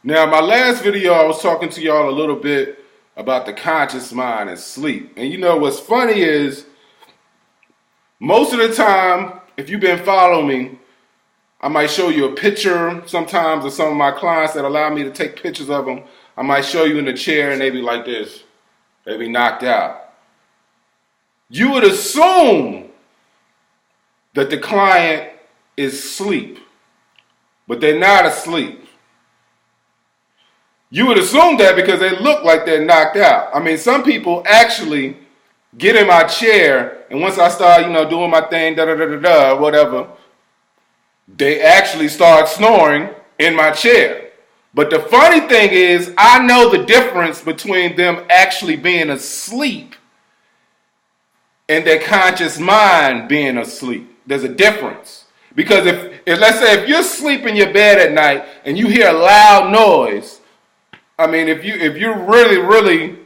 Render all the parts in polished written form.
Now, my last video, I was talking to y'all a little bit about the conscious mind and sleep. And you know what's funny is, most of the time, if you've been following me, I might show you a picture sometimes of some of my clients that allow me to take pictures of them. I might show you in the chair and they be like this. They be knocked out. You would assume that the client is asleep, but they're not asleep. You would assume that because they look like they're knocked out. I mean, some people actually get in my chair, and once I start, doing my thing, whatever, they actually start snoring in my chair. But the funny thing is, I know the difference between them actually being asleep and their conscious mind being asleep. There's a difference. Because if let's say if you're asleep in your bed at night and you hear a loud noise, I mean, if you're really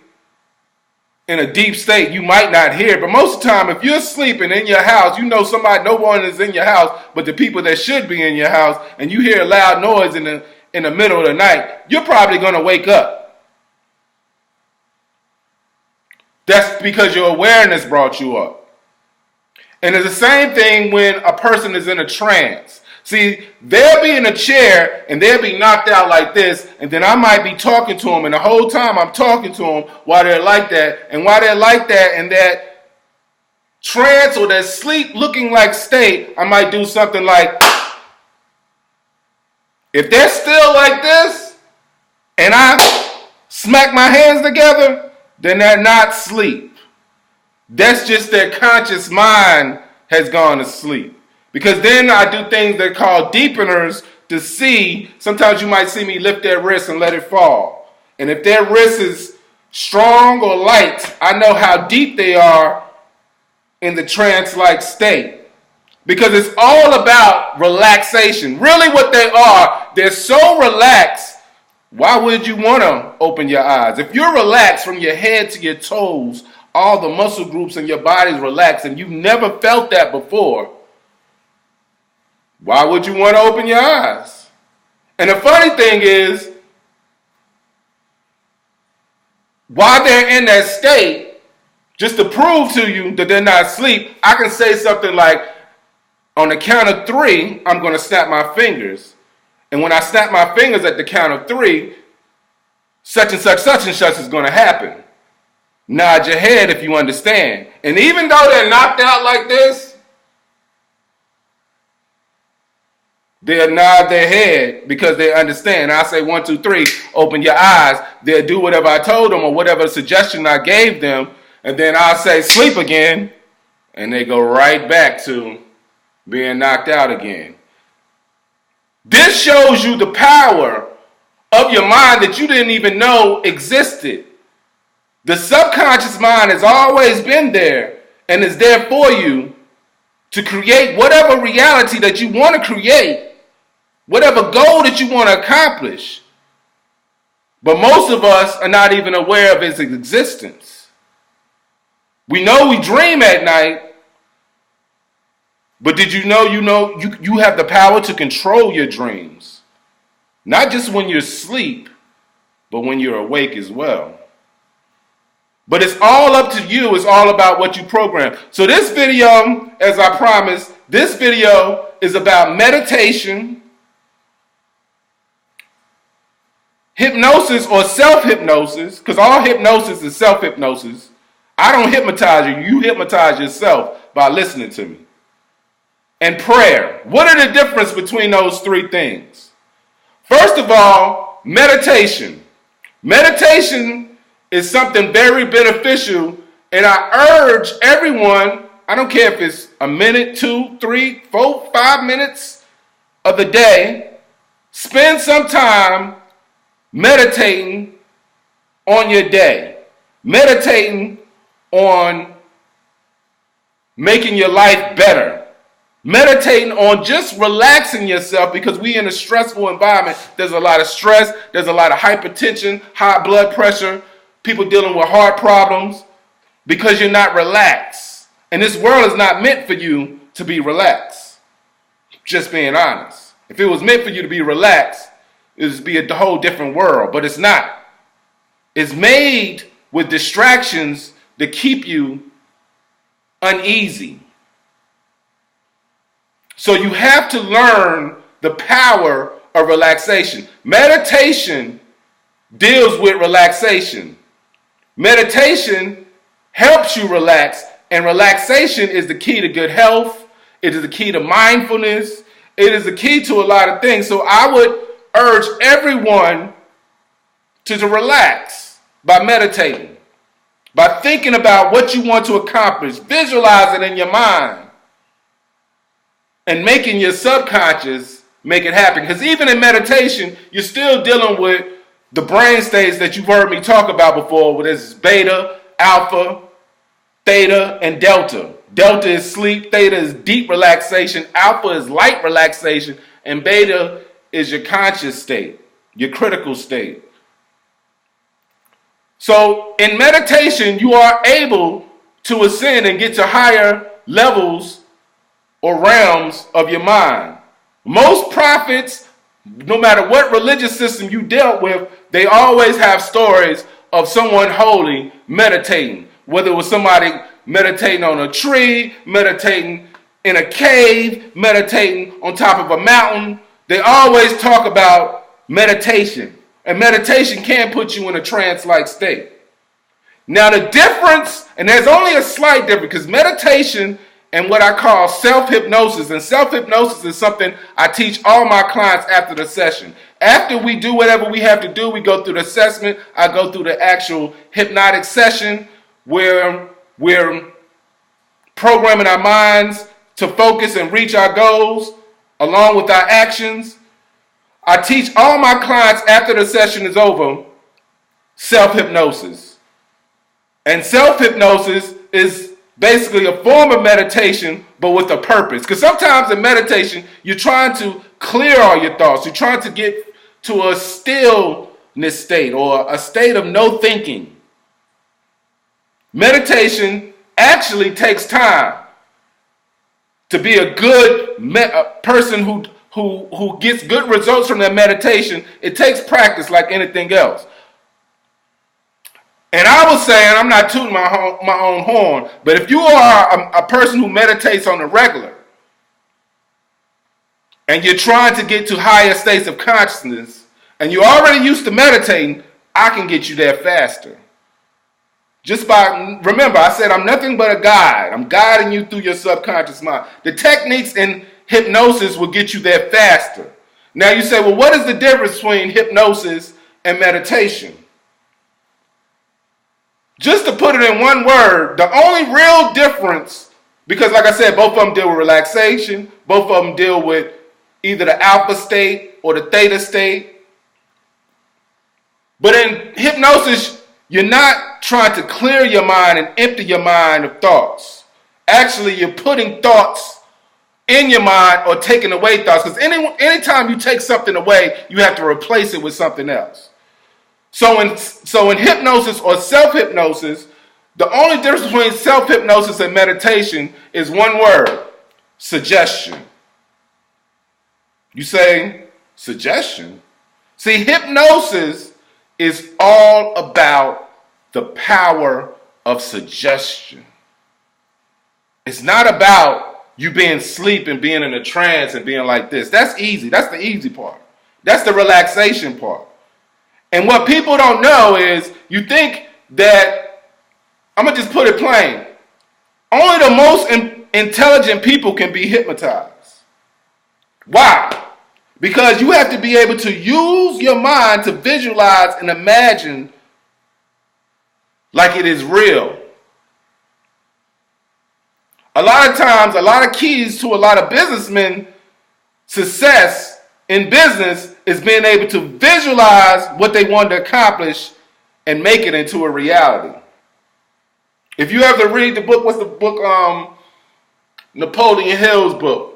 in a deep state, you might not hear it. But most of the time, if you're sleeping in your house, no one is in your house but the people that should be in your house, and you hear a loud noise in the middle of the night, you're probably going to wake up. That's because your awareness brought you up. And it's the same thing when a person is in a trance. See, they'll be in a chair and they'll be knocked out like this, and then I might be talking to them, and the whole time I'm talking to them while they're like that, and while they're like that in that trance or that sleep looking like state, I might do something like, if they're still like this and I smack my hands together, then they're not asleep. That's just their conscious mind has gone to sleep. Because then I do things that are called deepeners to see. Sometimes you might see me lift their wrist and let it fall. And if their wrist is strong or light, I know how deep they are in the trance-like state. Because it's all about relaxation. Really what they are, they're so relaxed, why would you want to open your eyes? If you're relaxed from your head to your toes, all the muscle groups in your body's relaxed, and you've never felt that before, why would you want to open your eyes? And the funny thing is, while they're in that state, just to prove to you that they're not asleep, I can say something like, on the count of 3, I'm going to snap my fingers. And when I snap my fingers at the count of 3, such and such is going to happen. Nod your head if you understand. And even though they're knocked out like this, they'll nod their head because they understand. I say 1, 2, 3, open your eyes. They'll do whatever I told them or whatever suggestion I gave them. And then I'll say sleep again. And they go right back to being knocked out again. This shows you the power of your mind that you didn't even know existed. The subconscious mind has always been there and is there for you to create whatever reality that you want to create, whatever goal that you want to accomplish. But most of us are not even aware of its existence. We know we dream at night, but did you know you have the power to control your dreams? Not just when you're asleep, but when you're awake as well. But it's all up to you. It's all about what you program. So this video, as I promised, this video is about meditation, hypnosis or self-hypnosis, because all hypnosis is self-hypnosis. I don't hypnotize you. You hypnotize yourself by listening to me. And prayer. What are the difference between those 3 things? First of all, meditation. Meditation is something very beneficial, and I urge everyone, I don't care if it's a minute, 2, 3, 4, 5 minutes of the day, spend some time meditating on your day. Meditating on making your life better. Meditating on just relaxing yourself, because we in a stressful environment. There's a lot of stress. There's a lot of hypertension, high blood pressure, people dealing with heart problems because you're not relaxed. And this world is not meant for you to be relaxed. Just being honest. If it was meant for you to be relaxed, it would be a whole different world, but it's not. It's made with distractions to keep you uneasy. So you have to learn the power of relaxation. Meditation deals with relaxation. Meditation helps you relax, and relaxation is the key to good health. It is the key to mindfulness. It is the key to a lot of things. So I would urge everyone to relax by meditating, by thinking about what you want to accomplish, visualize it in your mind, and making your subconscious make it happen. Because even in meditation, you're still dealing with the brain states that you've heard me talk about before, where there's beta, alpha, theta, and delta. Delta is sleep, theta is deep relaxation, alpha is light relaxation, and beta is your conscious state, your critical state. So in meditation, you are able to ascend and get to higher levels or realms of your mind. Most prophets, no matter what religious system you dealt with, they always have stories of someone holy meditating. Whether it was somebody meditating on a tree, meditating in a cave, meditating on top of a mountain, they always talk about meditation. And meditation can put you in a trance-like state. Now the difference, and there's only a slight difference, because meditation and what I call self-hypnosis, and self-hypnosis is something I teach all my clients after the session. After we do whatever we have to do, we go through the assessment, I go through the actual hypnotic session where we're programming our minds to focus and reach our goals along with our actions. I teach all my clients after the session is over self-hypnosis. And self-hypnosis is basically a form of meditation, but with a purpose. Because sometimes in meditation, you're trying to clear all your thoughts. You're trying to get to a stillness state or a state of no thinking. Meditation actually takes time. To be a good person who gets good results from their meditation, it takes practice like anything else. And I was saying, I'm not tooting my own horn, but if you are a person who meditates on the regular, and you're trying to get to higher states of consciousness, and you're already used to meditating, I can get you there faster. Just by, remember, I said I'm nothing but a guide. I'm guiding you through your subconscious mind. The techniques in hypnosis will get you there faster. Now you say, well, what is the difference between hypnosis and meditation? Just to put it in one word, the only real difference, because like I said, both of them deal with relaxation, both of them deal with either the alpha state or the theta state. But in hypnosis, you're not trying to clear your mind and empty your mind of thoughts. Actually, you're putting thoughts in your mind or taking away thoughts. Because anytime you take something away, you have to replace it with something else. So in hypnosis or self-hypnosis, the only difference between self-hypnosis and meditation is one word: suggestion. You say, suggestion? See, hypnosis is all about the power of suggestion. It's not about you being asleep and being in a trance and being like this. That's easy. That's the easy part. That's the relaxation part. And what people don't know is you think that, I'm going to just put it plain, only the most intelligent people can be hypnotized. Why? Because you have to be able to use your mind to visualize and imagine like it is real. A lot of times, a lot of keys to a lot of businessmen success in business is being able to visualize what they want to accomplish and make it into a reality. If you ever read the book, what's the book? Napoleon Hill's book.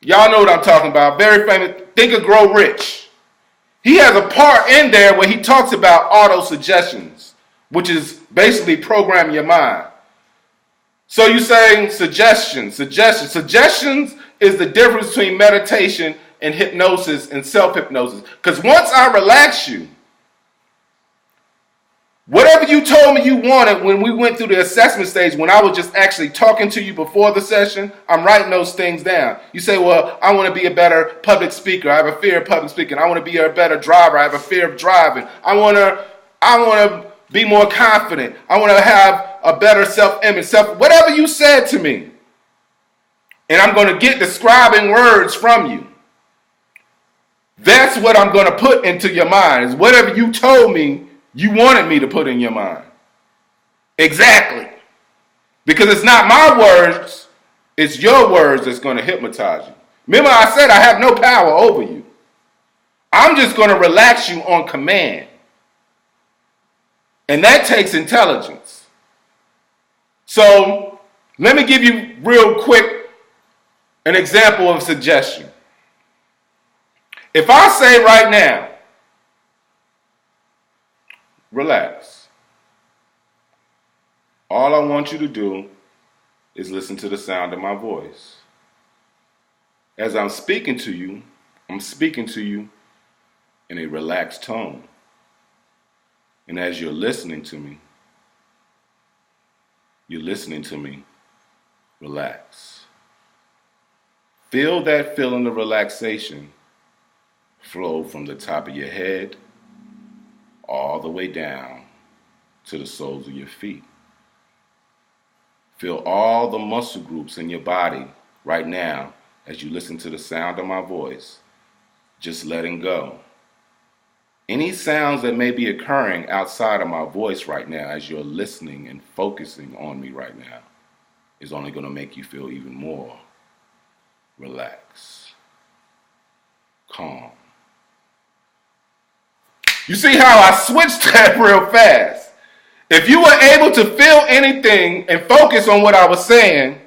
Y'all know what I'm talking about. Very famous. Think and Grow Rich. He has a part in there where he talks about auto-suggestions, which is basically programming your mind. So you're saying suggestions. Suggestions is the difference between meditation in hypnosis and self-hypnosis. Because once I relax you, whatever you told me you wanted when we went through the assessment stage, when I was just actually talking to you before the session, I'm writing those things down. You say, well, I want to be a better public speaker. I have a fear of public speaking. I want to be a better driver. I have a fear of driving. I want to be more confident. I want to have a better self-image, whatever you said to me. And I'm going to get describing words from you. That's what I'm going to put into your mind, is whatever you told me you wanted me to put in your mind. Exactly. Because it's not my words, it's your words that's going to hypnotize you. Remember I said I have no power over you. I'm just going to relax you on command. And that takes intelligence. So let me give you real quick an example of suggestion. If I say right now, relax. All I want you to do is listen to the sound of my voice. As I'm speaking to you in a relaxed tone. And as you're listening to me relax. Feel that feeling of relaxation flow from the top of your head all the way down to the soles of your feet. Feel all the muscle groups in your body right now as you listen to the sound of my voice, just letting go. Any sounds that may be occurring outside of my voice right now as you're listening and focusing on me right now is only going to make you feel even more relaxed, calm. You see how I switched that real fast? If you were able to feel anything and focus on what I was saying,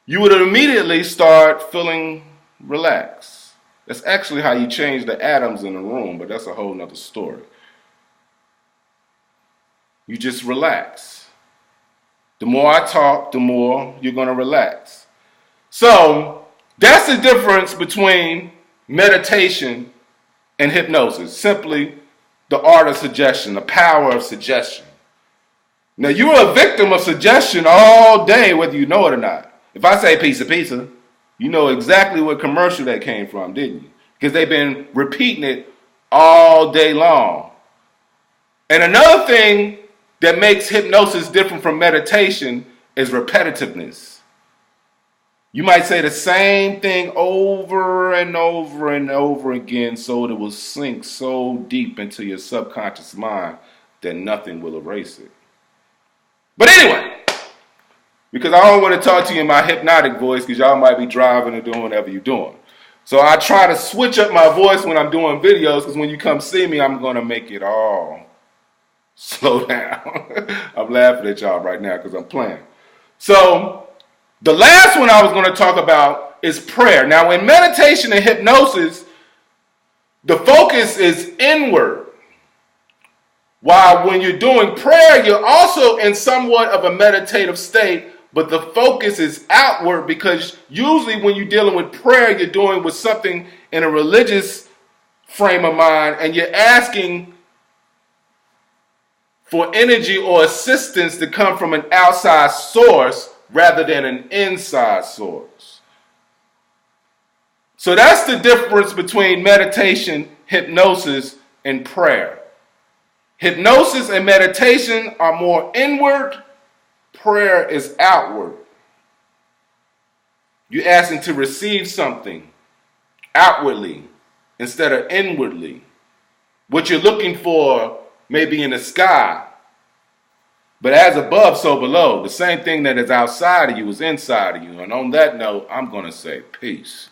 you would immediately start feeling relaxed. That's actually how you change the atoms in the room, but that's a whole nother story. You just relax. The more I talk, the more you're going to relax. So that's the difference between meditation and hypnosis. Simply the art of suggestion, the power of suggestion. Now, you're a victim of suggestion all day, whether you know it or not. If I say pizza, you know exactly what commercial that came from, didn't you? Because they've been repeating it all day long. And another thing that makes hypnosis different from meditation is repetitiveness. You might say the same thing over and over and over again so it will sink so deep into your subconscious mind that nothing will erase it. But anyway, because I don't want to talk to you in my hypnotic voice because y'all might be driving or doing whatever you're doing. So I try to switch up my voice when I'm doing videos because when you come see me, I'm going to make it all slow down. I'm laughing at y'all right now because I'm playing. So the last one I was going to talk about is prayer. Now, in meditation and hypnosis, the focus is inward. While when you're doing prayer, you're also in somewhat of a meditative state, but the focus is outward because usually when you're dealing with prayer, you're doing with something in a religious frame of mind and you're asking for energy or assistance to come from an outside source rather than an inside source. So that's the difference between meditation, hypnosis, and prayer. Hypnosis and meditation are more inward. Prayer is outward. You're asking to receive something outwardly instead of inwardly. What you're looking for may be in the sky, but as above, so below. The same thing that is outside of you is inside of you. And on that note, I'm going to say peace.